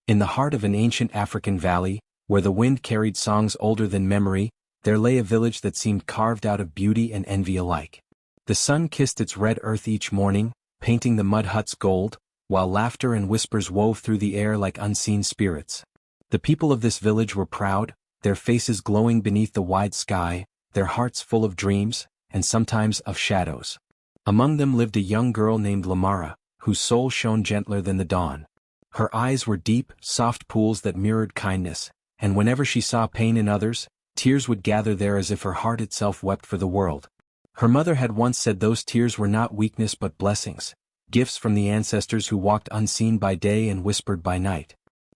In the heart of an ancient African valley, where the wind carried songs older than memory, there lay a village that seemed carved out of beauty and envy alike. The sun kissed its red earth each morning, painting the mud huts gold, while laughter and whispers wove through the air like unseen spirits. The people of this village were proud, their faces glowing beneath the wide sky, their hearts full of dreams, and sometimes of shadows. Among them lived a young girl named Lamara, whose soul shone gentler than the dawn. Her eyes were deep, soft pools that mirrored kindness, and whenever she saw pain in others, tears would gather there as if her heart itself wept for the world. Her mother had once said those tears were not weakness but blessings, gifts from the ancestors who walked unseen by day and whispered by night.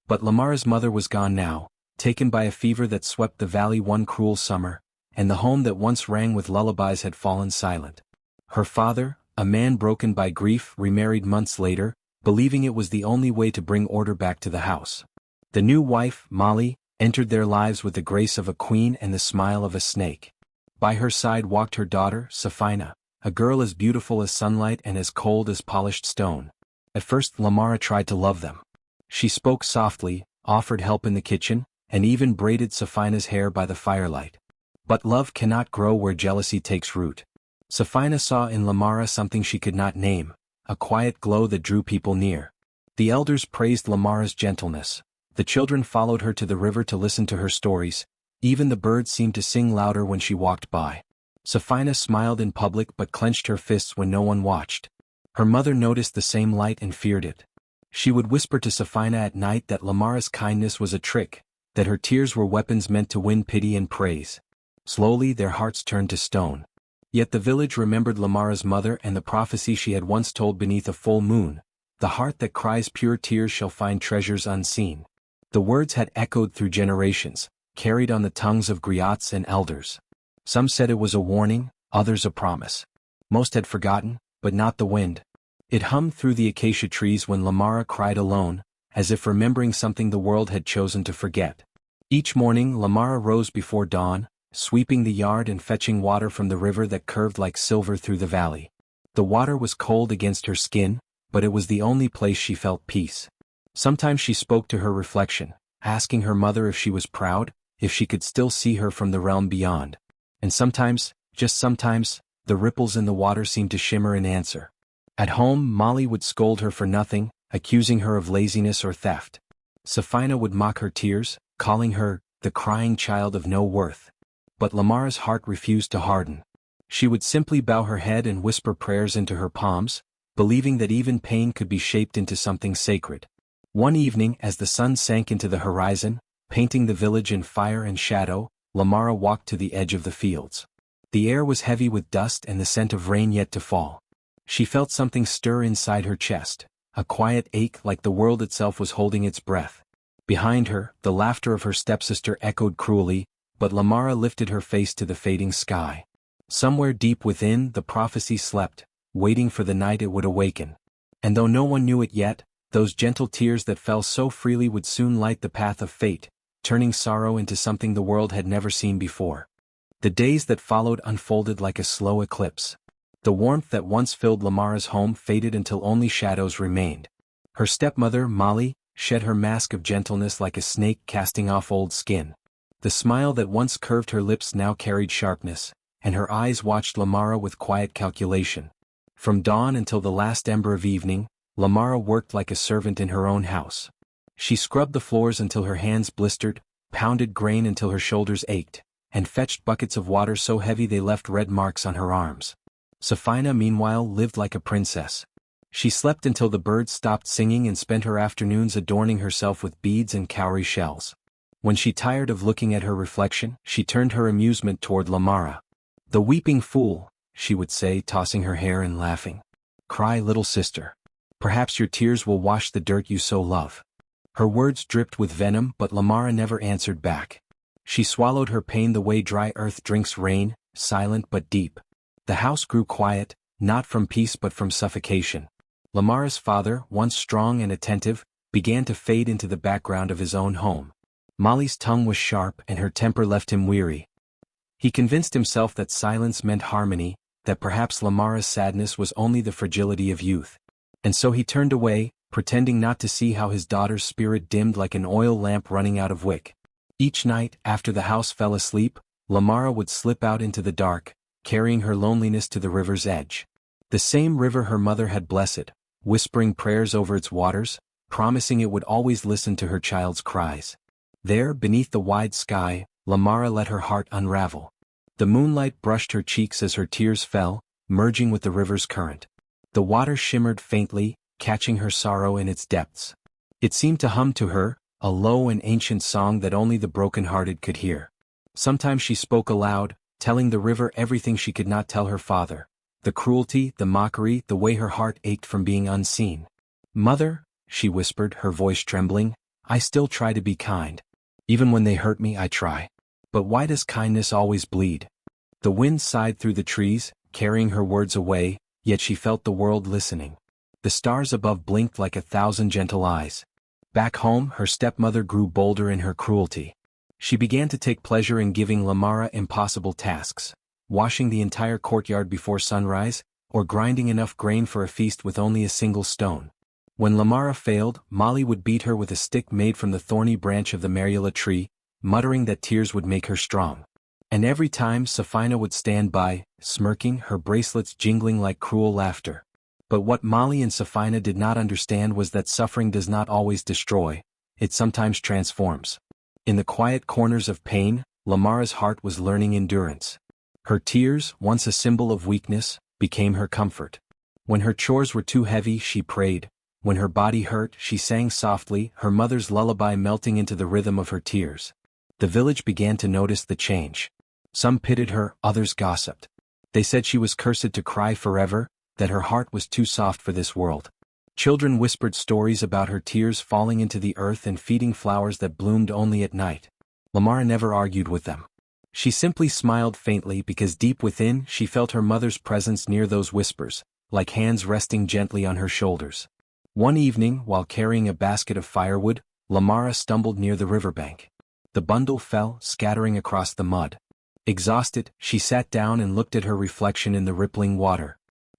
But Lamara's mother was gone now, taken by a fever that swept the valley one cruel summer, and the home that once rang with lullabies had fallen silent. Her father, a man broken by grief, remarried months later, believing it was the only way to bring order back to the house. The new wife, Molly, entered their lives with the grace of a queen and the smile of a snake. By her side walked her daughter, Safina, a girl as beautiful as sunlight and as cold as polished stone. At first Lamara tried to love them. She spoke softly, offered help in the kitchen, and even braided Safina's hair by the firelight. But love cannot grow where jealousy takes root. Safina saw in Lamara something she could not name, a quiet glow that drew people near. The elders praised Lamara's gentleness. The children followed her to the river to listen to her stories. Even the birds seemed to sing louder when she walked by. Safina smiled in public but clenched her fists when no one watched. Her mother noticed the same light and feared it. She would whisper to Safina at night that Lamara's kindness was a trick, that her tears were weapons meant to win pity and praise. Slowly their hearts turned to stone. Yet the village remembered Lamara's mother and the prophecy she had once told beneath a full moon: "The heart that cries pure tears shall find treasures unseen." The words had echoed through generations, carried on the tongues of griots and elders. Some said it was a warning, others a promise. Most had forgotten, but not the wind. It hummed through the acacia trees when Lamara cried alone, as if remembering something the world had chosen to forget. Each morning Lamara rose before dawn, sweeping the yard and fetching water from the river that curved like silver through the valley. The water was cold against her skin, but it was the only place she felt peace. Sometimes she spoke to her reflection, asking her mother if she was proud, if she could still see her from the realm beyond. And sometimes, just sometimes, the ripples in the water seemed to shimmer in answer. At home Molly would scold her for nothing, accusing her of laziness or theft. Safina would mock her tears, calling her the crying child of no worth. But Lamara's heart refused to harden. She would simply bow her head and whisper prayers into her palms, believing that even pain could be shaped into something sacred. One evening, as the sun sank into the horizon, painting the village in fire and shadow, Lamara walked to the edge of the fields. The air was heavy with dust and the scent of rain yet to fall. She felt something stir inside her chest, a quiet ache like the world itself was holding its breath. Behind her, the laughter of her stepsister echoed cruelly, but Lamara lifted her face to the fading sky. Somewhere deep within, the prophecy slept, waiting for the night it would awaken. And though no one knew it yet, those gentle tears that fell so freely would soon light the path of fate, turning sorrow into something the world had never seen before. The days that followed unfolded like a slow eclipse. The warmth that once filled Lamara's home faded until only shadows remained. Her stepmother, Molly, shed her mask of gentleness like a snake casting off old skin. The smile that once curved her lips now carried sharpness, and her eyes watched Lamara with quiet calculation. From dawn until the last ember of evening, Lamara worked like a servant in her own house. She scrubbed the floors until her hands blistered, pounded grain until her shoulders ached, and fetched buckets of water so heavy they left red marks on her arms. Safina, meanwhile, lived like a princess. She slept until the birds stopped singing and spent her afternoons adorning herself with beads and cowrie shells. When she tired of looking at her reflection, she turned her amusement toward Lamara. "The weeping fool," she would say, tossing her hair and laughing. "Cry, little sister. Perhaps your tears will wash the dirt you so love." Her words dripped with venom, but Lamara never answered back. She swallowed her pain the way dry earth drinks rain, silent but deep. The house grew quiet, not from peace but from suffocation. Lamara's father, once strong and attentive, began to fade into the background of his own home. Molly's tongue was sharp and her temper left him weary. He convinced himself that silence meant harmony, that perhaps Lamara's sadness was only the fragility of youth. And so he turned away, pretending not to see how his daughter's spirit dimmed like an oil lamp running out of wick. Each night, after the house fell asleep, Lamara would slip out into the dark, carrying her loneliness to the river's edge. The same river her mother had blessed, whispering prayers over its waters, promising it would always listen to her child's cries. There, beneath the wide sky, Lamara let her heart unravel. The moonlight brushed her cheeks as her tears fell, merging with the river's current. The water shimmered faintly, catching her sorrow in its depths. It seemed to hum to her, a low and ancient song that only the broken-hearted could hear. Sometimes she spoke aloud, telling the river everything she could not tell her father. The cruelty, the mockery, the way her heart ached from being unseen. "Mother," she whispered, her voice trembling, "I still try to be kind. Even when they hurt me, I try. But why does kindness always bleed?" The wind sighed through the trees, carrying her words away, yet she felt the world listening. The stars above blinked like 1,000 gentle eyes. Back home, her stepmother grew bolder in her cruelty. She began to take pleasure in giving Lamara impossible tasks, washing the entire courtyard before sunrise, or grinding enough grain for a feast with only a single stone. When Lamara failed, Molly would beat her with a stick made from the thorny branch of the Mariula tree, muttering that tears would make her strong. And every time Safina would stand by, smirking, her bracelets jingling like cruel laughter. But what Molly and Safina did not understand was that suffering does not always destroy, it sometimes transforms. In the quiet corners of pain, Lamara's heart was learning endurance. Her tears, once a symbol of weakness, became her comfort. When her chores were too heavy, she prayed. When her body hurt, she sang softly, her mother's lullaby melting into the rhythm of her tears. The village began to notice the change. Some pitied her, others gossiped. They said she was cursed to cry forever, that her heart was too soft for this world. Children whispered stories about her tears falling into the earth and feeding flowers that bloomed only at night. Lamara never argued with them. She simply smiled faintly because deep within she felt her mother's presence near those whispers, like hands resting gently on her shoulders. One evening, while carrying a basket of firewood, Lamara stumbled near the riverbank. The bundle fell, scattering across the mud. Exhausted, she sat down and looked at her reflection in the rippling water.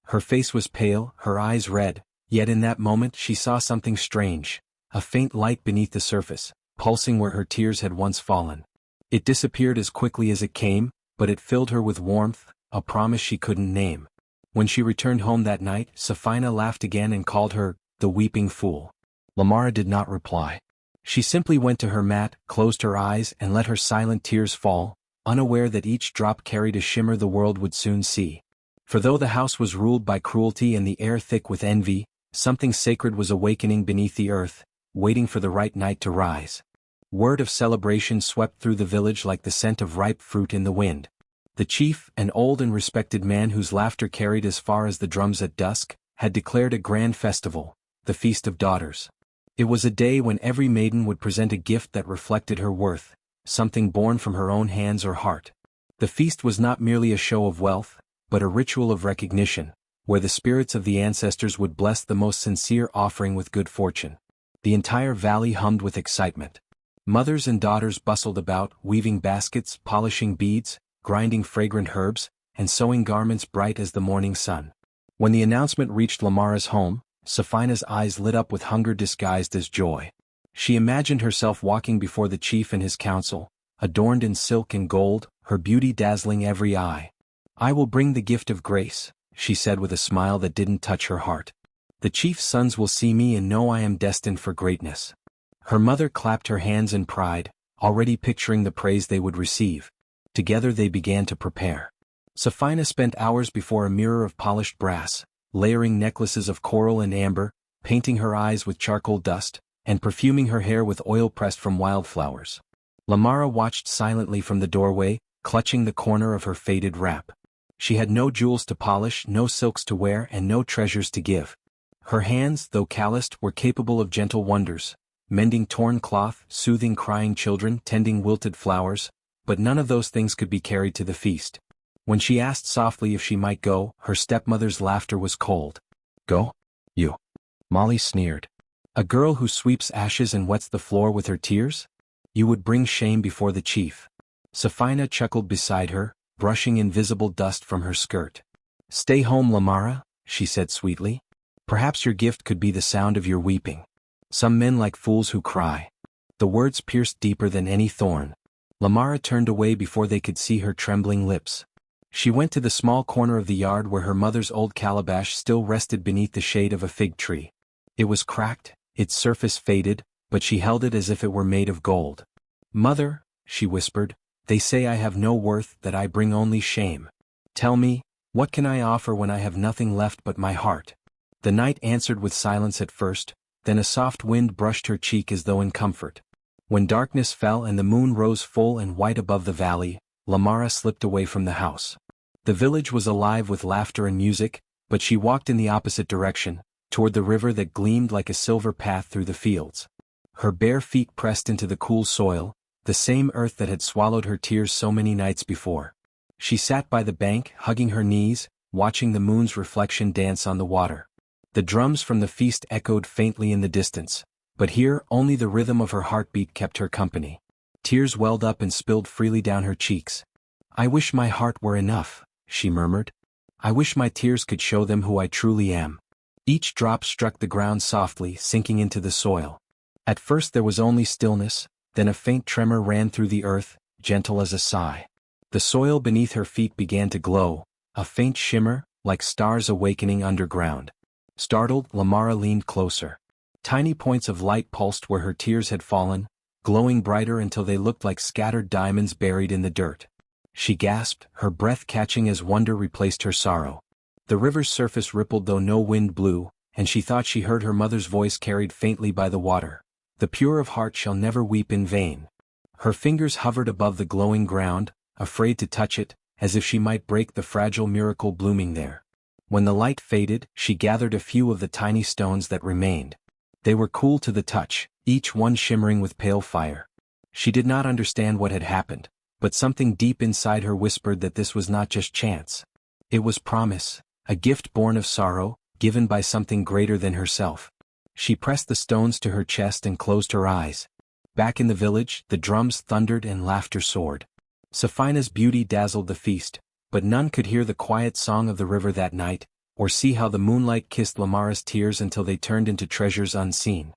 Her face was pale, her eyes red, yet in that moment she saw something strange, a faint light beneath the surface, pulsing where her tears had once fallen. It disappeared as quickly as it came, but it filled her with warmth, a promise she couldn't name. When she returned home that night, Safina laughed again and called her, the weeping fool. Lamara did not reply. She simply went to her mat, closed her eyes and let her silent tears fall, unaware that each drop carried a shimmer the world would soon see. For though the house was ruled by cruelty and the air thick with envy, something sacred was awakening beneath the earth, waiting for the right night to rise. Word of celebration swept through the village like the scent of ripe fruit in the wind. The chief, an old and respected man whose laughter carried as far as the drums at dusk, had declared a grand festival, the Feast of Daughters. It was a day when every maiden would present a gift that reflected her worth, something born from her own hands or heart. The feast was not merely a show of wealth, but a ritual of recognition, where the spirits of the ancestors would bless the most sincere offering with good fortune. The entire valley hummed with excitement. Mothers and daughters bustled about, weaving baskets, polishing beads, grinding fragrant herbs, and sewing garments bright as the morning sun. When the announcement reached Lamara's home, Safina's eyes lit up with hunger disguised as joy. She imagined herself walking before the chief and his council, adorned in silk and gold, her beauty dazzling every eye. "I will bring the gift of grace," she said with a smile that didn't touch her heart. "The chief's sons will see me and know I am destined for greatness." Her mother clapped her hands in pride, already picturing the praise they would receive. Together they began to prepare. Safina spent hours before a mirror of polished brass, layering necklaces of coral and amber, painting her eyes with charcoal dust, and perfuming her hair with oil pressed from wildflowers. Lamara watched silently from the doorway, clutching the corner of her faded wrap. She had no jewels to polish, no silks to wear, and no treasures to give. Her hands, though calloused, were capable of gentle wonders, mending torn cloth, soothing crying children, tending wilted flowers, but none of those things could be carried to the feast. When she asked softly if she might go, her stepmother's laughter was cold. "Go? You?" Molly sneered. "A girl who sweeps ashes and wets the floor with her tears? You would bring shame before the chief." Safina chuckled beside her, brushing invisible dust from her skirt. "Stay home, Lamara," she said sweetly. Perhaps your gift could be the sound of your weeping. Some men like fools who cry. The words pierced deeper than any thorn. Lamara turned away before they could see her trembling lips. She went to the small corner of the yard where her mother's old calabash still rested beneath the shade of a fig tree. It was cracked, its surface faded, but she held it as if it were made of gold. "Mother," she whispered, "they say I have no worth, that I bring only shame. Tell me, what can I offer when I have nothing left but my heart?" The night answered with silence at first, then a soft wind brushed her cheek as though in comfort. When darkness fell and the moon rose full and white above the valley, Lamara slipped away from the house. The village was alive with laughter and music, but she walked in the opposite direction, toward the river that gleamed like a silver path through the fields. Her bare feet pressed into the cool soil, the same earth that had swallowed her tears so many nights before. She sat by the bank, hugging her knees, watching the moon's reflection dance on the water. The drums from the feast echoed faintly in the distance, but here only the rhythm of her heartbeat kept her company. Tears welled up and spilled freely down her cheeks. "I wish my heart were enough," she murmured. "I wish my tears could show them who I truly am." Each drop struck the ground softly, sinking into the soil. At first there was only stillness, then a faint tremor ran through the earth, gentle as a sigh. The soil beneath her feet began to glow, a faint shimmer, like stars awakening underground. Startled, Lamara leaned closer. Tiny points of light pulsed where her tears had fallen, glowing brighter until they looked like scattered diamonds buried in the dirt. She gasped, her breath catching as wonder replaced her sorrow. The river's surface rippled though no wind blew, and she thought she heard her mother's voice carried faintly by the water. "The pure of heart shall never weep in vain." Her fingers hovered above the glowing ground, afraid to touch it, as if she might break the fragile miracle blooming there. When the light faded, she gathered a few of the tiny stones that remained. They were cool to the touch, each one shimmering with pale fire. She did not understand what had happened, but something deep inside her whispered that this was not just chance. It was promise, a gift born of sorrow, given by something greater than herself. She pressed the stones to her chest and closed her eyes. Back in the village, the drums thundered and laughter soared. Safina's beauty dazzled the feast, but none could hear the quiet song of the river that night, or see how the moonlight kissed Lamara's tears until they turned into treasures unseen.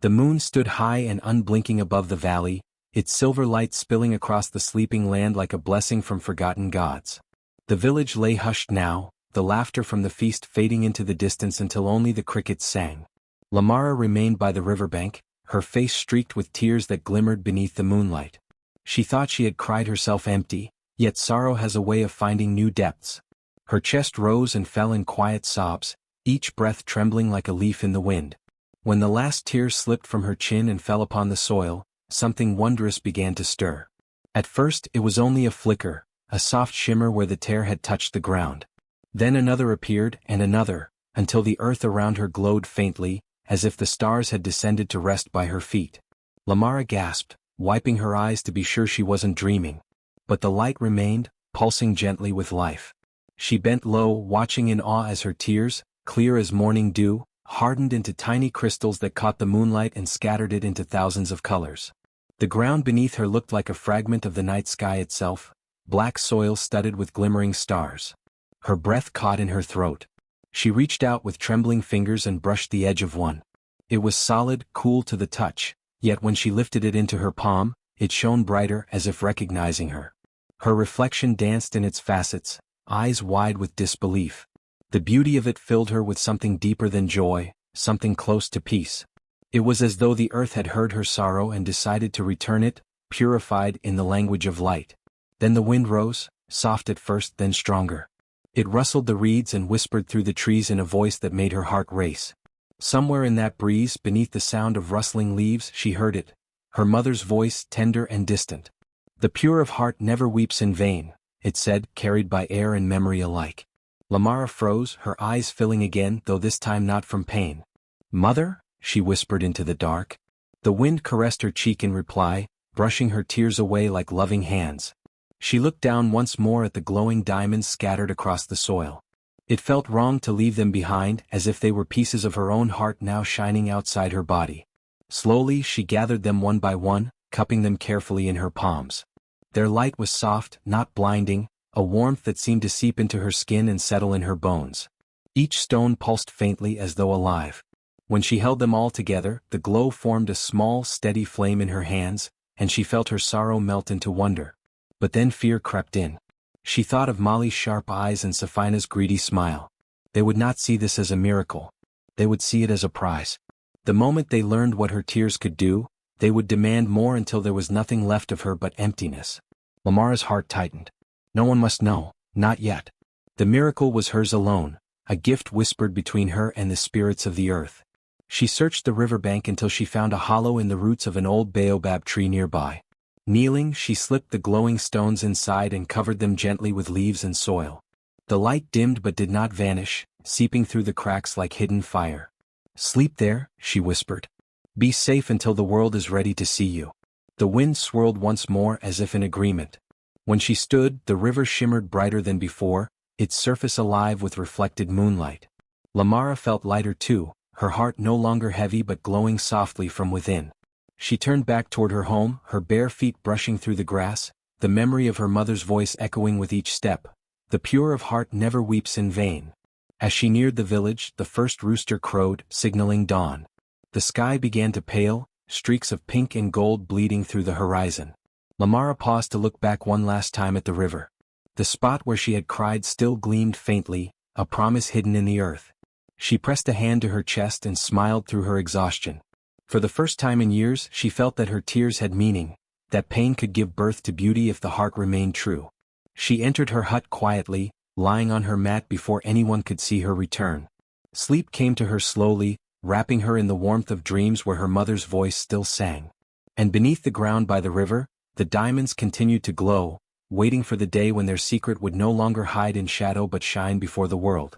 The moon stood high and unblinking above the valley, its silver light spilling across the sleeping land like a blessing from forgotten gods. The village lay hushed now, the laughter from the feast fading into the distance until only the crickets sang. Lamara remained by the riverbank, her face streaked with tears that glimmered beneath the moonlight. She thought she had cried herself empty, yet sorrow has a way of finding new depths. Her chest rose and fell in quiet sobs, each breath trembling like a leaf in the wind. When the last tear slipped from her chin and fell upon the soil, something wondrous began to stir. At first it was only a flicker, a soft shimmer where the tear had touched the ground. Then another appeared, and another, until the earth around her glowed faintly, as if the stars had descended to rest by her feet. Lamara gasped, wiping her eyes to be sure she wasn't dreaming. But the light remained, pulsing gently with life. She bent low, watching in awe as her tears, clear as morning dew, hardened into tiny crystals that caught the moonlight and scattered it into thousands of colors. The ground beneath her looked like a fragment of the night sky itself, black soil studded with glimmering stars. Her breath caught in her throat. She reached out with trembling fingers and brushed the edge of one. It was solid, cool to the touch, yet when she lifted it into her palm, it shone brighter as if recognizing her. Her reflection danced in its facets, eyes wide with disbelief. The beauty of it filled her with something deeper than joy, something close to peace. It was as though the earth had heard her sorrow and decided to return it, purified in the language of light. Then the wind rose, soft at first then stronger. It rustled the reeds and whispered through the trees in a voice that made her heart race. Somewhere in that breeze, beneath the sound of rustling leaves, she heard it, her mother's voice, tender and distant. "The pure of heart never weeps in vain," it said, carried by air and memory alike. Lamara froze, her eyes filling again, though this time not from pain. "Mother?" she whispered into the dark. The wind caressed her cheek in reply, brushing her tears away like loving hands. She looked down once more at the glowing diamonds scattered across the soil. It felt wrong to leave them behind, as if they were pieces of her own heart now shining outside her body. Slowly she gathered them one by one, cupping them carefully in her palms. Their light was soft, not blinding, a warmth that seemed to seep into her skin and settle in her bones. Each stone pulsed faintly as though alive. When she held them all together, the glow formed a small, steady flame in her hands, and she felt her sorrow melt into wonder. But then fear crept in. She thought of Molly's sharp eyes and Safina's greedy smile. They would not see this as a miracle. They would see it as a prize. The moment they learned what her tears could do, they would demand more until there was nothing left of her but emptiness. Lamara's heart tightened. No one must know, not yet. The miracle was hers alone, a gift whispered between her and the spirits of the earth. She searched the riverbank until she found a hollow in the roots of an old baobab tree nearby. Kneeling, she slipped the glowing stones inside and covered them gently with leaves and soil. The light dimmed but did not vanish, seeping through the cracks like hidden fire. "Sleep there," she whispered. "Be safe until the world is ready to see you." The wind swirled once more as if in agreement. When she stood, the river shimmered brighter than before, its surface alive with reflected moonlight. Lamara felt lighter too, her heart no longer heavy but glowing softly from within. She turned back toward her home, her bare feet brushing through the grass, the memory of her mother's voice echoing with each step. The pure of heart never weeps in vain. As she neared the village, the first rooster crowed, signaling dawn. The sky began to pale, streaks of pink and gold bleeding through the horizon. Lamara paused to look back one last time at the river. The spot where she had cried still gleamed faintly, a promise hidden in the earth. She pressed a hand to her chest and smiled through her exhaustion. For the first time in years, she felt that her tears had meaning, that pain could give birth to beauty if the heart remained true. She entered her hut quietly, lying on her mat before anyone could see her return. Sleep came to her slowly, wrapping her in the warmth of dreams where her mother's voice still sang. And beneath the ground by the river, the diamonds continued to glow, waiting for the day when their secret would no longer hide in shadow but shine before the world.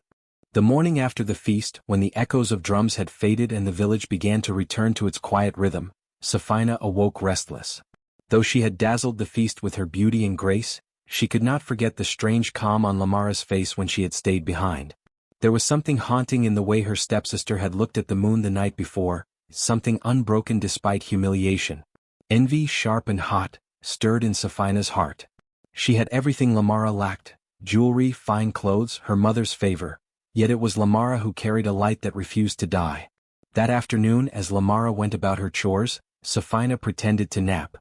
The morning after the feast, when the echoes of drums had faded and the village began to return to its quiet rhythm, Safina awoke restless. Though she had dazzled the feast with her beauty and grace, she could not forget the strange calm on Lamara's face when she had stayed behind. There was something haunting in the way her stepsister had looked at the moon the night before, something unbroken despite humiliation. Envy, sharp and hot, stirred in Safina's heart. She had everything Lamara lacked: jewelry, fine clothes, her mother's favor. Yet it was Lamara who carried a light that refused to die. That afternoon, as Lamara went about her chores, Safina pretended to nap.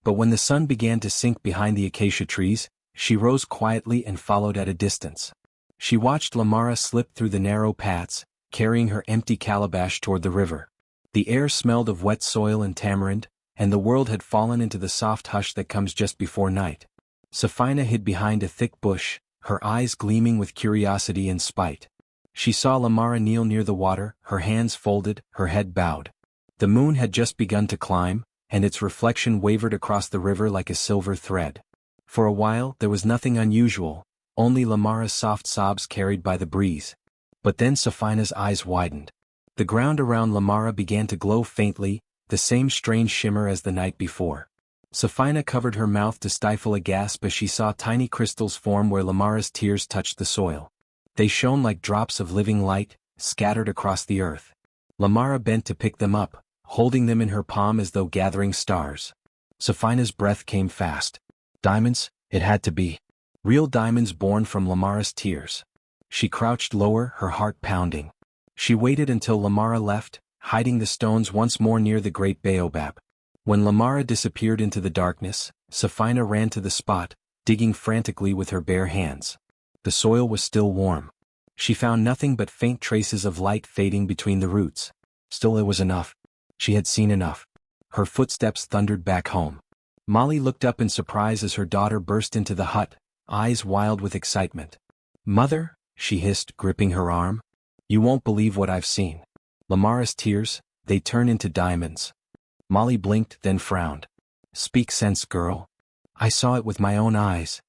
But when the sun began to sink behind the acacia trees, she rose quietly and followed at a distance. She watched Lamara slip through the narrow paths, carrying her empty calabash toward the river. The air smelled of wet soil and tamarind, and the world had fallen into the soft hush that comes just before night. Safina hid behind a thick bush, her eyes gleaming with curiosity and spite. She saw Lamara kneel near the water, her hands folded, her head bowed. The moon had just begun to climb, and its reflection wavered across the river like a silver thread. For a while there was nothing unusual, only Lamara's soft sobs carried by the breeze. But then Safina's eyes widened. The ground around Lamara began to glow faintly, the same strange shimmer as the night before. Safina covered her mouth to stifle a gasp as she saw tiny crystals form where Lamara's tears touched the soil. They shone like drops of living light, scattered across the earth. Lamara bent to pick them up, holding them in her palm as though gathering stars. Safina's breath came fast. Diamonds, it had to be. Real diamonds born from Lamara's tears. She crouched lower, her heart pounding. She waited until Lamara left, hiding the stones once more near the great baobab. When Lamara disappeared into the darkness, Safina ran to the spot, digging frantically with her bare hands. The soil was still warm. She found nothing but faint traces of light fading between the roots. Still, it was enough. She had seen enough. Her footsteps thundered back home. Molly looked up in surprise as her daughter burst into the hut, eyes wild with excitement. "Mother," she hissed, gripping her arm. "You won't believe what I've seen." Lamara's tears, they turn into diamonds. Molly blinked, then frowned. "Speak sense, girl." "I saw it with my own eyes,"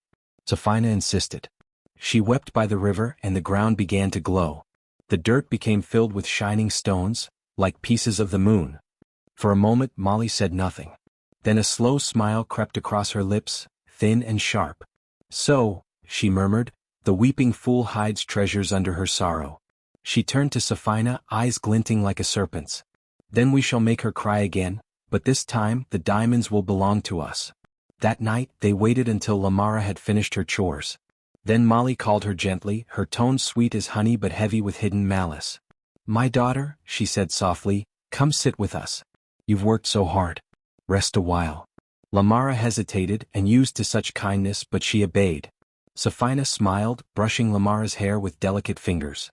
Safina insisted. She wept by the river and the ground began to glow. The dirt became filled with shining stones, like pieces of the moon. For a moment Molly said nothing. Then a slow smile crept across her lips, thin and sharp. "So," she murmured, "the weeping fool hides treasures under her sorrow." She turned to Safina, eyes glinting like a serpent's. "Then we shall make her cry again, but this time the diamonds will belong to us." That night they waited until Lamara had finished her chores. Then Molly called her gently, her tone sweet as honey but heavy with hidden malice. "My daughter," she said softly, "come sit with us. You've worked so hard. Rest a while." Lamara hesitated and used to such kindness, but she obeyed. Safina smiled, brushing Lamara's hair with delicate fingers.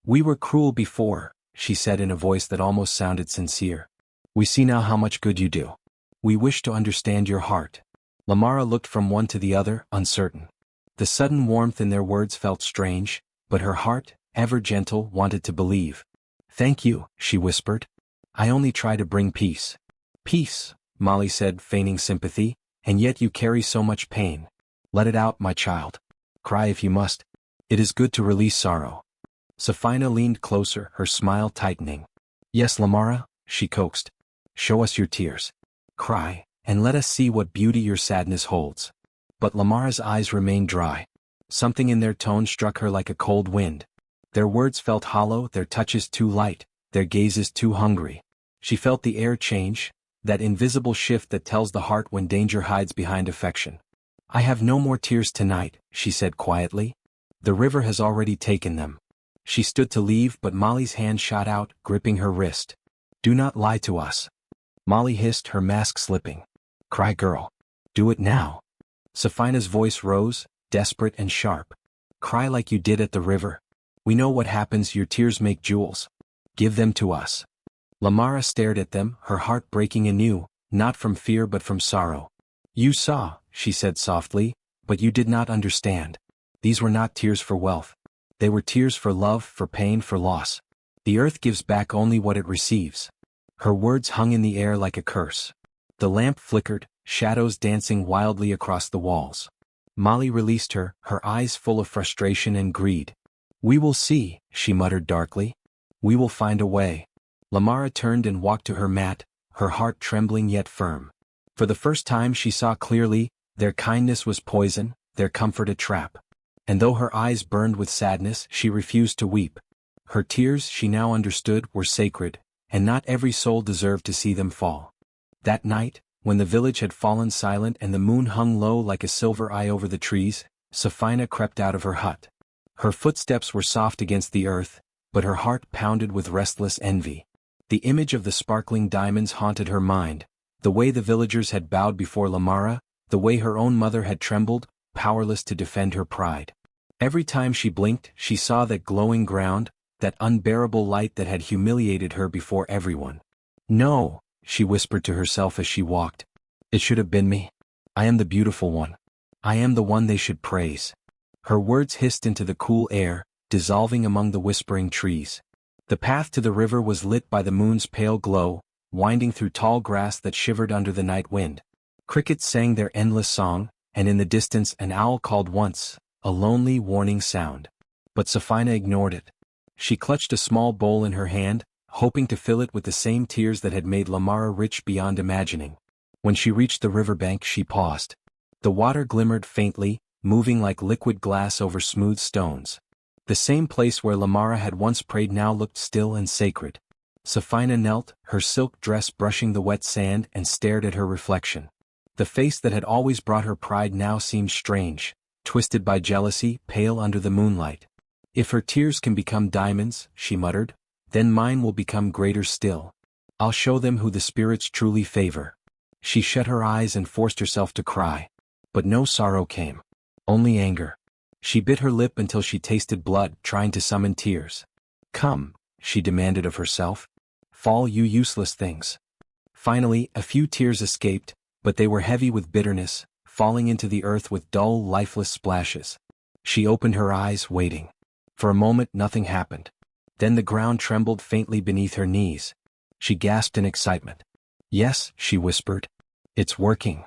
"We were cruel before," she said in a voice that almost sounded sincere. "We see now how much good you do. We wish to understand your heart." Lamara looked from one to the other, uncertain. The sudden warmth in their words felt strange, but her heart, ever gentle, wanted to believe. "Thank you," she whispered. "I only try to bring peace." "Peace," Molly said, feigning sympathy, "and yet you carry so much pain. Let it out, my child. Cry if you must. It is good to release sorrow." Safina leaned closer, her smile tightening. "Yes, Lamara," she coaxed. "Show us your tears. Cry, and let us see what beauty your sadness holds." But Lamara's eyes remained dry. Something in their tone struck her like a cold wind. Their words felt hollow, their touches too light, their gazes too hungry. She felt the air change, that invisible shift that tells the heart when danger hides behind affection. "I have no more tears tonight," she said quietly. "The river has already taken them." She stood to leave, but Molly's hand shot out, gripping her wrist. "Do not lie to us," Molly hissed, her mask slipping. "Cry, girl. Do it now." Safina's voice rose, desperate and sharp. "Cry like you did at the river. We know what happens, your tears make jewels. Give them to us." Lamara stared at them, her heart breaking anew, not from fear but from sorrow. "You saw," she said softly, "but you did not understand. These were not tears for wealth. They were tears for love, for pain, for loss. The earth gives back only what it receives." Her words hung in the air like a curse. The lamp flickered, shadows dancing wildly across the walls. Molly released her, her eyes full of frustration and greed. "We will see," she muttered darkly. "We will find a way." Lamara turned and walked to her mat, her heart trembling yet firm. For the first time she saw clearly, their kindness was poison, their comfort a trap. And though her eyes burned with sadness, she refused to weep. Her tears, she now understood, were sacred, and not every soul deserved to see them fall. That night, when the village had fallen silent and the moon hung low like a silver eye over the trees, Safina crept out of her hut. Her footsteps were soft against the earth, but her heart pounded with restless envy. The image of the sparkling diamonds haunted her mind, the way the villagers had bowed before Lamara, the way her own mother had trembled, powerless to defend her pride. Every time she blinked, she saw that glowing ground, that unbearable light that had humiliated her before everyone. "No," she whispered to herself as she walked. "It should have been me. I am the beautiful one. I am the one they should praise." Her words hissed into the cool air, dissolving among the whispering trees. The path to the river was lit by the moon's pale glow, winding through tall grass that shivered under the night wind. Crickets sang their endless song, and in the distance an owl called once, a lonely warning sound. But Safina ignored it. She clutched a small bowl in her hand, hoping to fill it with the same tears that had made Lamara rich beyond imagining. When she reached the riverbank, she paused. The water glimmered faintly, moving like liquid glass over smooth stones. The same place where Lamara had once prayed now looked still and sacred. Safina knelt, her silk dress brushing the wet sand, and stared at her reflection. The face that had always brought her pride now seemed strange, twisted by jealousy, pale under the moonlight. "If her tears can become diamonds," she muttered, "then mine will become greater still. I'll show them who the spirits truly favor." She shut her eyes and forced herself to cry. But no sorrow came. Only anger. She bit her lip until she tasted blood, trying to summon tears. "Come," she demanded of herself. "Fall, you useless things." Finally, a few tears escaped, but they were heavy with bitterness, falling into the earth with dull, lifeless splashes. She opened her eyes, waiting. For a moment nothing happened. Then the ground trembled faintly beneath her knees. She gasped in excitement. "Yes," she whispered. "It's working."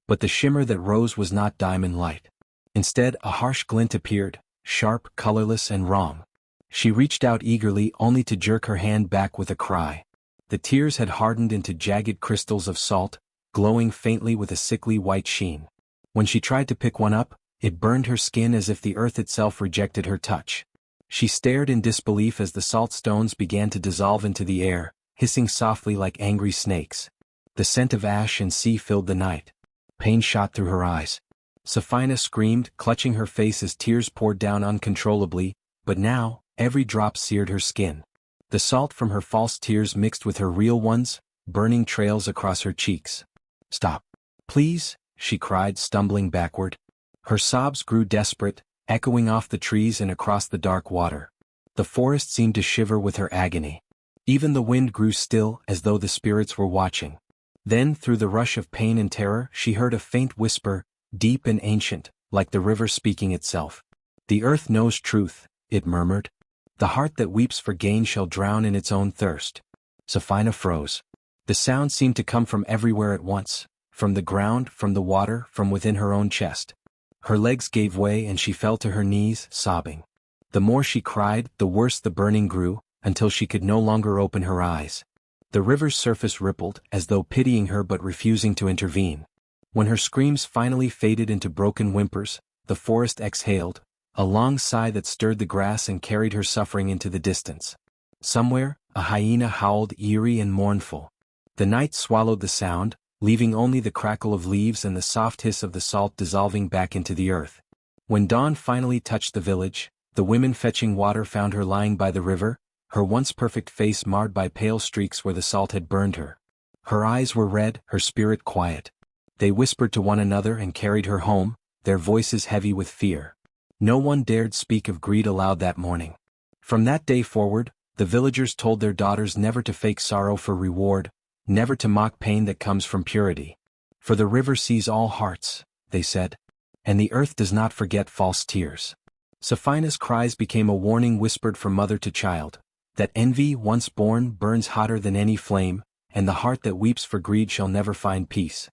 But the shimmer that rose was not diamond light. Instead, a harsh glint appeared, sharp, colorless, and wrong. She reached out eagerly, only to jerk her hand back with a cry. The tears had hardened into jagged crystals of salt, glowing faintly with a sickly white sheen. When she tried to pick one up, it burned her skin as if the earth itself rejected her touch. She stared in disbelief as the salt stones began to dissolve into the air, hissing softly like angry snakes. The scent of ash and sea filled the night. Pain shot through her eyes. Safina screamed, clutching her face as tears poured down uncontrollably, but now, every drop seared her skin. The salt from her false tears mixed with her real ones, burning trails across her cheeks. "Stop. Please," she cried, stumbling backward. Her sobs grew desperate, echoing off the trees and across the dark water. The forest seemed to shiver with her agony. Even the wind grew still, as though the spirits were watching. Then, through the rush of pain and terror, she heard a faint whisper, deep and ancient, like the river speaking itself. "The earth knows truth," it murmured. "The heart that weeps for gain shall drown in its own thirst." Safina froze. The sound seemed to come from everywhere at once, from the ground, from the water, from within her own chest. Her legs gave way and she fell to her knees, sobbing. The more she cried, the worse the burning grew, until she could no longer open her eyes. The river's surface rippled, as though pitying her but refusing to intervene. When her screams finally faded into broken whimpers, the forest exhaled, a long sigh that stirred the grass and carried her suffering into the distance. Somewhere, a hyena howled, eerie and mournful. The night swallowed the sound, leaving only the crackle of leaves and the soft hiss of the salt dissolving back into the earth. When dawn finally touched the village, the women fetching water found her lying by the river, her once perfect face marred by pale streaks where the salt had burned her. Her eyes were red, her spirit quiet. They whispered to one another and carried her home, their voices heavy with fear. No one dared speak of greed aloud that morning. From that day forward, the villagers told their daughters never to fake sorrow for reward, never to mock pain that comes from purity. "For the river sees all hearts," they said, "and the earth does not forget false tears." Safina's cries became a warning whispered from mother to child, that envy, once born, burns hotter than any flame, and the heart that weeps for greed shall never find peace.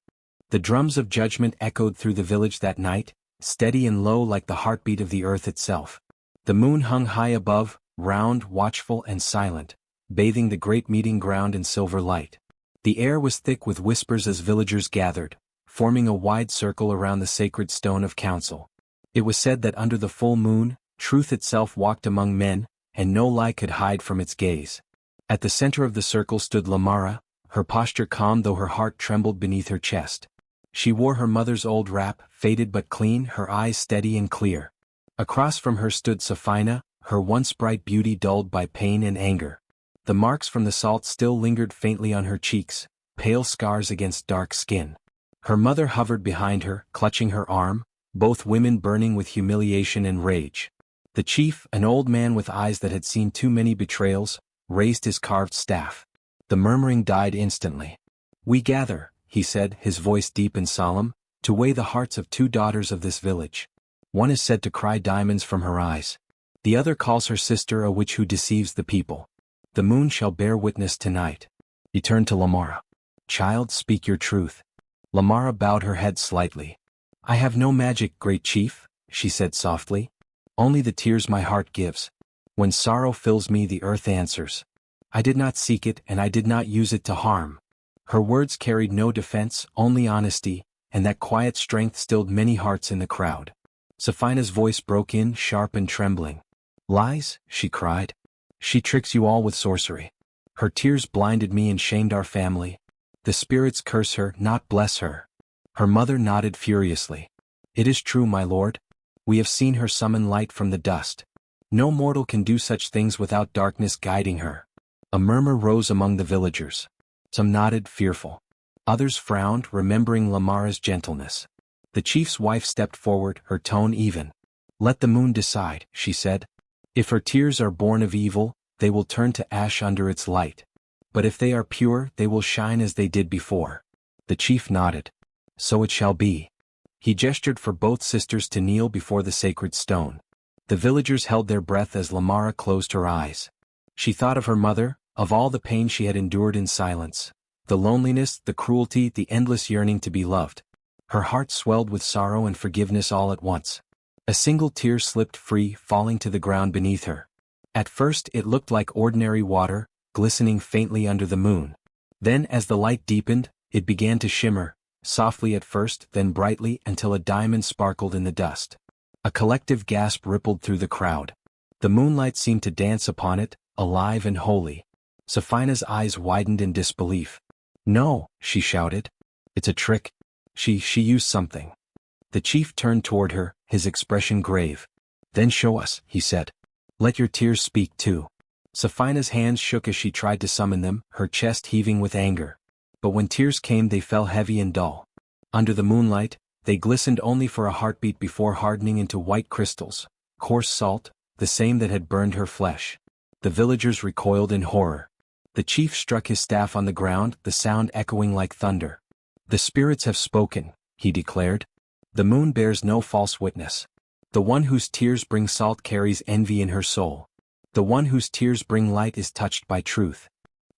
The drums of judgment echoed through the village that night, steady and low like the heartbeat of the earth itself. The moon hung high above, round, watchful and silent, bathing the great meeting ground in silver light. The air was thick with whispers as villagers gathered, forming a wide circle around the sacred stone of council. It was said that under the full moon, truth itself walked among men, and no lie could hide from its gaze. At the center of the circle stood Lamara, her posture calm though her heart trembled beneath her chest. She wore her mother's old wrap, faded but clean, her eyes steady and clear. Across from her stood Safina, her once bright beauty dulled by pain and anger. The marks from the salt still lingered faintly on her cheeks, pale scars against dark skin. Her mother hovered behind her, clutching her arm, both women burning with humiliation and rage. The chief, an old man with eyes that had seen too many betrayals, raised his carved staff. The murmuring died instantly. "We gather," he said, his voice deep and solemn, "to weigh the hearts of two daughters of this village. One is said to cry diamonds from her eyes. The other calls her sister a witch who deceives the people. The moon shall bear witness tonight." He turned to Lamara. "Child, speak your truth." Lamara bowed her head slightly. "I have no magic, great chief," she said softly. "Only the tears my heart gives. When sorrow fills me, the earth answers. I did not seek it and I did not use it to harm." Her words carried no defense, only honesty, and that quiet strength stilled many hearts in the crowd. Safina's voice broke in, sharp and trembling. "Lies?" she cried. "She tricks you all with sorcery. Her tears blinded me and shamed our family. The spirits curse her, not bless her." Her mother nodded furiously. "It is true, my lord. We have seen her summon light from the dust. No mortal can do such things without darkness guiding her." A murmur rose among the villagers. Some nodded, fearful. Others frowned, remembering Lamara's gentleness. The chief's wife stepped forward, her tone even. "Let the moon decide," she said. "If her tears are born of evil, they will turn to ash under its light. But if they are pure, they will shine as they did before." The chief nodded. "So it shall be." He gestured for both sisters to kneel before the sacred stone. The villagers held their breath as Lamara closed her eyes. She thought of her mother, of all the pain she had endured in silence, the loneliness, the cruelty, the endless yearning to be loved. Her heart swelled with sorrow and forgiveness all at once. A single tear slipped free, falling to the ground beneath her. At first it looked like ordinary water, glistening faintly under the moon. Then as the light deepened, it began to shimmer, softly at first, then brightly until a diamond sparkled in the dust. A collective gasp rippled through the crowd. The moonlight seemed to dance upon it, alive and holy. Safina's eyes widened in disbelief. "No," she shouted. "It's a trick. She used something." The chief turned toward her, his expression grave. "Then show us," he said. "Let your tears speak too." Safina's hands shook as she tried to summon them, her chest heaving with anger. But when tears came they fell heavy and dull. Under the moonlight, they glistened only for a heartbeat before hardening into white crystals, coarse salt, the same that had burned her flesh. The villagers recoiled in horror. The chief struck his staff on the ground, the sound echoing like thunder. "The spirits have spoken," he declared. "The moon bears no false witness. The one whose tears bring salt carries envy in her soul. The one whose tears bring light is touched by truth."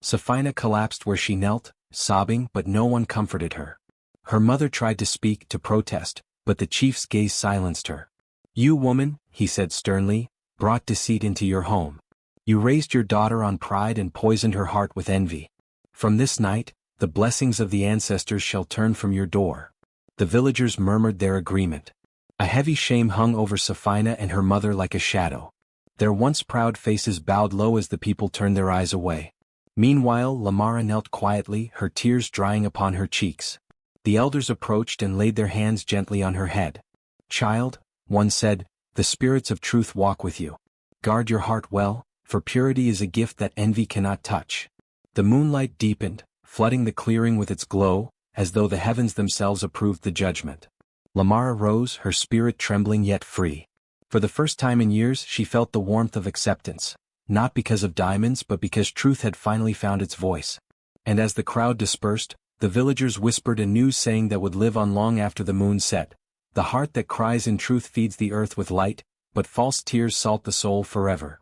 Safina collapsed where she knelt, sobbing, but no one comforted her. Her mother tried to speak, to protest, but the chief's gaze silenced her. "You woman," he said sternly, "brought deceit into your home. You raised your daughter on pride and poisoned her heart with envy. From this night, the blessings of the ancestors shall turn from your door." The villagers murmured their agreement. A heavy shame hung over Safina and her mother like a shadow. Their once proud faces bowed low as the people turned their eyes away. Meanwhile Lamara knelt quietly, her tears drying upon her cheeks. The elders approached and laid their hands gently on her head. "Child," one said, "the spirits of truth walk with you. Guard your heart well, for purity is a gift that envy cannot touch." The moonlight deepened, flooding the clearing with its glow, as though the heavens themselves approved the judgment. Lamara rose, her spirit trembling yet free. For the first time in years she felt the warmth of acceptance, not because of diamonds but because truth had finally found its voice. And as the crowd dispersed, the villagers whispered a news saying that would live on long after the moon set. "The heart that cries in truth feeds the earth with light, but false tears salt the soul forever."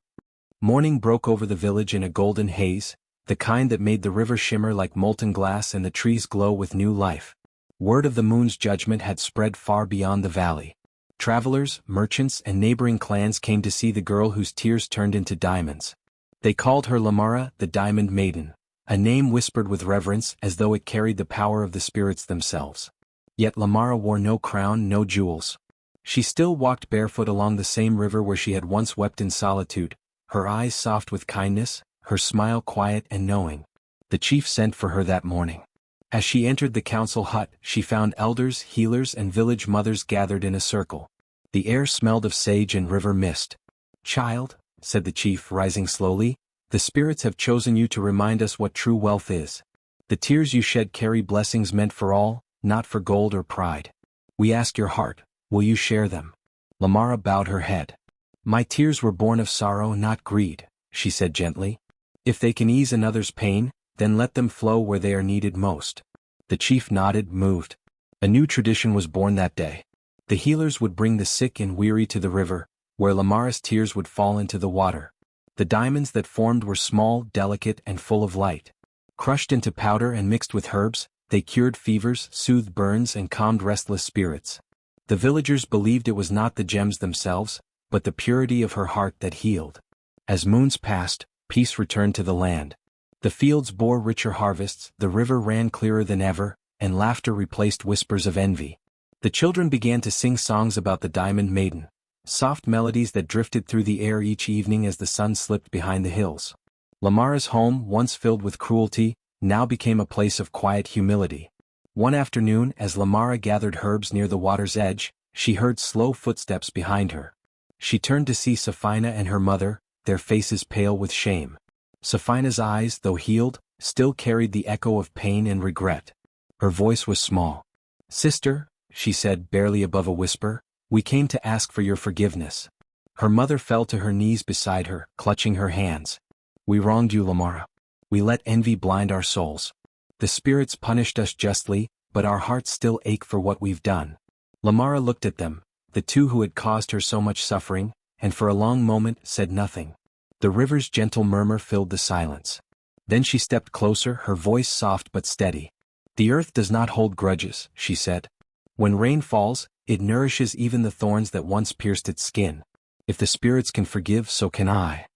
Morning broke over the village in a golden haze, the kind that made the river shimmer like molten glass and the trees glow with new life. Word of the moon's judgment had spread far beyond the valley. Travelers, merchants, and neighboring clans came to see the girl whose tears turned into diamonds. They called her Lamara, the Diamond Maiden, a name whispered with reverence as though it carried the power of the spirits themselves. Yet Lamara wore no crown, no jewels. She still walked barefoot along the same river where she had once wept in solitude, her eyes soft with kindness, her smile quiet and knowing. The chief sent for her that morning. As she entered the council hut, she found elders, healers, and village mothers gathered in a circle. The air smelled of sage and river mist. "Child," said the chief, rising slowly, "the spirits have chosen you to remind us what true wealth is. The tears you shed carry blessings meant for all, not for gold or pride. We ask your heart, will you share them?" Lamara bowed her head. "My tears were born of sorrow, not greed," she said gently. "If they can ease another's pain, then let them flow where they are needed most." The chief nodded, moved. A new tradition was born that day. The healers would bring the sick and weary to the river, where Lamara's tears would fall into the water. The diamonds that formed were small, delicate, and full of light. Crushed into powder and mixed with herbs, they cured fevers, soothed burns, and calmed restless spirits. The villagers believed it was not the gems themselves, but the purity of her heart that healed. As moons passed, peace returned to the land. The fields bore richer harvests, the river ran clearer than ever, and laughter replaced whispers of envy. The children began to sing songs about the Diamond Maiden, soft melodies that drifted through the air each evening as the sun slipped behind the hills. Lamara's home, once filled with cruelty, now became a place of quiet humility. One afternoon, as Lamara gathered herbs near the water's edge, she heard slow footsteps behind her. She turned to see Safina and her mother, their faces pale with shame. Safina's eyes, though healed, still carried the echo of pain and regret. Her voice was small. "Sister," she said barely above a whisper, "we came to ask for your forgiveness." Her mother fell to her knees beside her, clutching her hands. "We wronged you, Lamara. We let envy blind our souls. The spirits punished us justly, but our hearts still ache for what we've done." Lamara looked at them, the two who had caused her so much suffering, and for a long moment said nothing. The river's gentle murmur filled the silence. Then she stepped closer, her voice soft but steady. "The earth does not hold grudges," she said. "When rain falls, it nourishes even the thorns that once pierced its skin. If the spirits can forgive, so can I."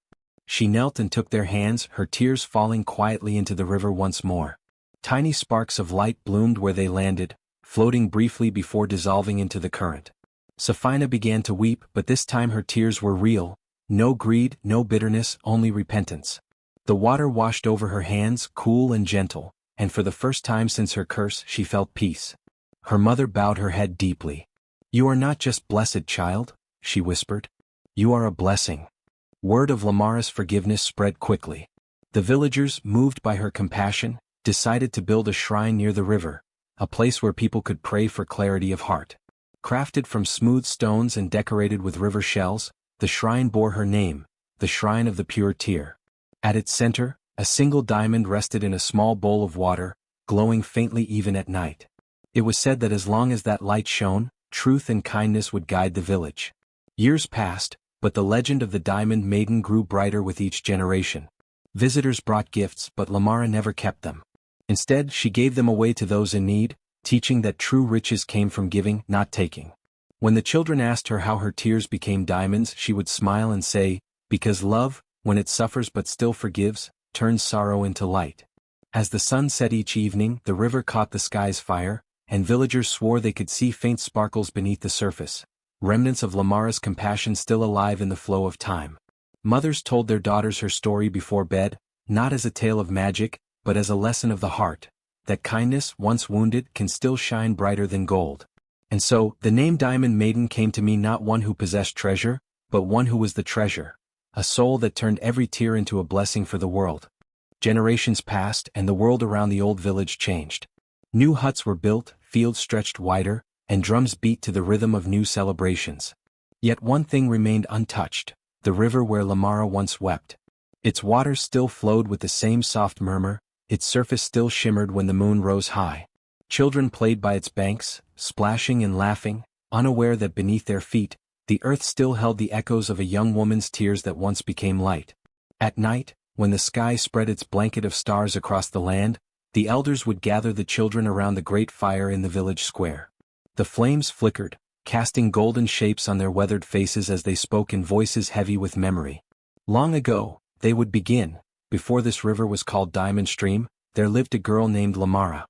She knelt and took their hands, her tears falling quietly into the river once more. Tiny sparks of light bloomed where they landed, floating briefly before dissolving into the current. Safina began to weep, but this time her tears were real. No greed, no bitterness, only repentance. The water washed over her hands, cool and gentle, and for the first time since her curse she felt peace. Her mother bowed her head deeply. "You are not just blessed, child," she whispered. "You are a blessing." Word of Lamara's forgiveness spread quickly. The villagers, moved by her compassion, decided to build a shrine near the river, a place where people could pray for clarity of heart. Crafted from smooth stones and decorated with river shells, the shrine bore her name, the Shrine of the Pure Tear. At its center, a single diamond rested in a small bowl of water, glowing faintly even at night. It was said that as long as that light shone, truth and kindness would guide the village. Years passed, but the legend of the Diamond Maiden grew brighter with each generation. Visitors brought gifts, but Lamara never kept them. Instead, she gave them away to those in need, teaching that true riches came from giving, not taking. When the children asked her how her tears became diamonds, she would smile and say, "Because love, when it suffers but still forgives, turns sorrow into light." As the sun set each evening, the river caught the sky's fire, and villagers swore they could see faint sparkles beneath the surface, remnants of Lamara's compassion still alive in the flow of time. Mothers told their daughters her story before bed, not as a tale of magic, but as a lesson of the heart, that kindness, once wounded, can still shine brighter than gold. And so, the name Diamond Maiden came to me, not one who possessed treasure, but one who was the treasure, a soul that turned every tear into a blessing for the world. Generations passed, and the world around the old village changed. New huts were built, fields stretched wider, and drums beat to the rhythm of new celebrations. Yet one thing remained untouched, the river where Lamara once wept. Its waters still flowed with the same soft murmur, its surface still shimmered when the moon rose high. Children played by its banks, splashing and laughing, unaware that beneath their feet, the earth still held the echoes of a young woman's tears that once became light. At night, when the sky spread its blanket of stars across the land, the elders would gather the children around the great fire in the village square. The flames flickered, casting golden shapes on their weathered faces as they spoke in voices heavy with memory. Long ago, they would begin, before this river was called Diamond Stream, there lived a girl named Lamara.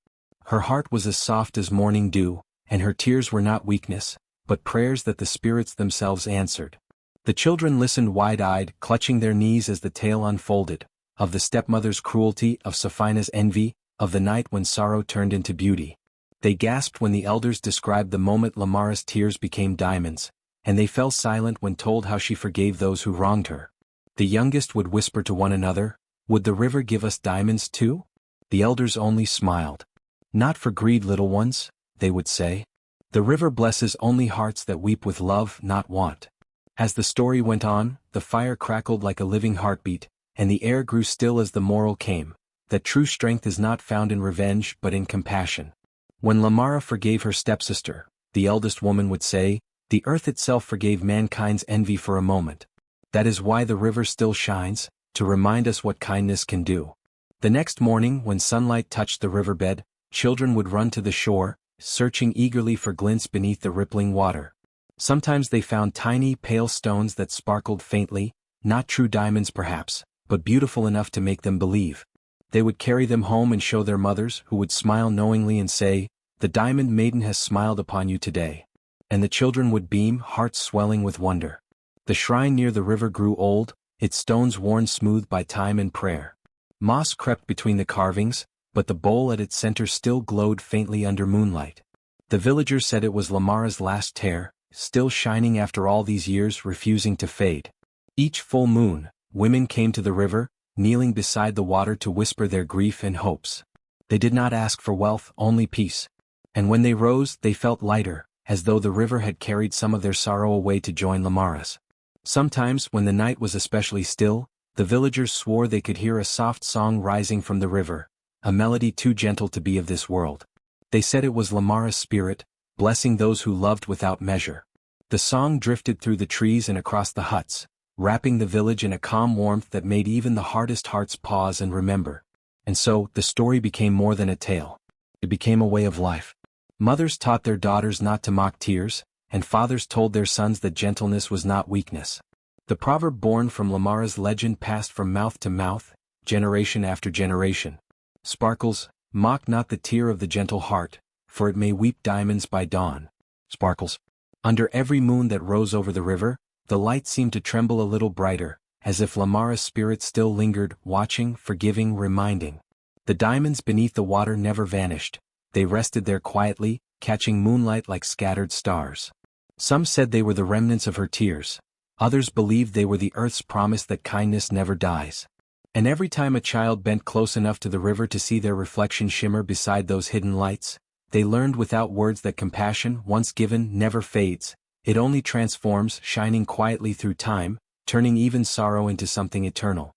Her heart was as soft as morning dew, and her tears were not weakness, but prayers that the spirits themselves answered. The children listened wide-eyed, clutching their knees as the tale unfolded, of the stepmother's cruelty, of Safina's envy, of the night when sorrow turned into beauty. They gasped when the elders described the moment Lamara's tears became diamonds, and they fell silent when told how she forgave those who wronged her. The youngest would whisper to one another, "Would the river give us diamonds too?" The elders only smiled. "Not for greed, little ones," they would say. "The river blesses only hearts that weep with love, not want." As the story went on, the fire crackled like a living heartbeat, and the air grew still as the moral came, that true strength is not found in revenge but in compassion. When Lamara forgave her stepsister, the eldest woman would say, "The earth itself forgave mankind's envy for a moment. That is why the river still shines, to remind us what kindness can do." The next morning, when sunlight touched the riverbed, children would run to the shore, searching eagerly for glints beneath the rippling water. Sometimes they found tiny, pale stones that sparkled faintly, not true diamonds perhaps, but beautiful enough to make them believe. They would carry them home and show their mothers, who would smile knowingly and say, "The Diamond Maiden has smiled upon you today." And the children would beam, hearts swelling with wonder. The shrine near the river grew old, its stones worn smooth by time and prayer. Moss crept between the carvings, but the bowl at its center still glowed faintly under moonlight. The villagers said it was Lamara's last tear, still shining after all these years, refusing to fade. Each full moon, women came to the river, kneeling beside the water to whisper their grief and hopes. They did not ask for wealth, only peace. And when they rose, they felt lighter, as though the river had carried some of their sorrow away to join Lamara's. Sometimes, when the night was especially still, the villagers swore they could hear a soft song rising from the river, a melody too gentle to be of this world. They said it was Lamara's spirit, blessing those who loved without measure. The song drifted through the trees and across the huts, wrapping the village in a calm warmth that made even the hardest hearts pause and remember. And so, the story became more than a tale. It became a way of life. Mothers taught their daughters not to mock tears, and fathers told their sons that gentleness was not weakness. The proverb born from Lamara's legend passed from mouth to mouth, generation after generation. Sparkles, mock not the tear of the gentle heart, for it may weep diamonds by dawn. Sparkles. Under every moon that rose over the river, the light seemed to tremble a little brighter, as if Lamara's spirit still lingered, watching, forgiving, reminding. The diamonds beneath the water never vanished. They rested there quietly, catching moonlight like scattered stars. Some said they were the remnants of her tears. Others believed they were the earth's promise that kindness never dies. And every time a child bent close enough to the river to see their reflection shimmer beside those hidden lights, they learned without words that compassion, once given, never fades. It only transforms, shining quietly through time, turning even sorrow into something eternal.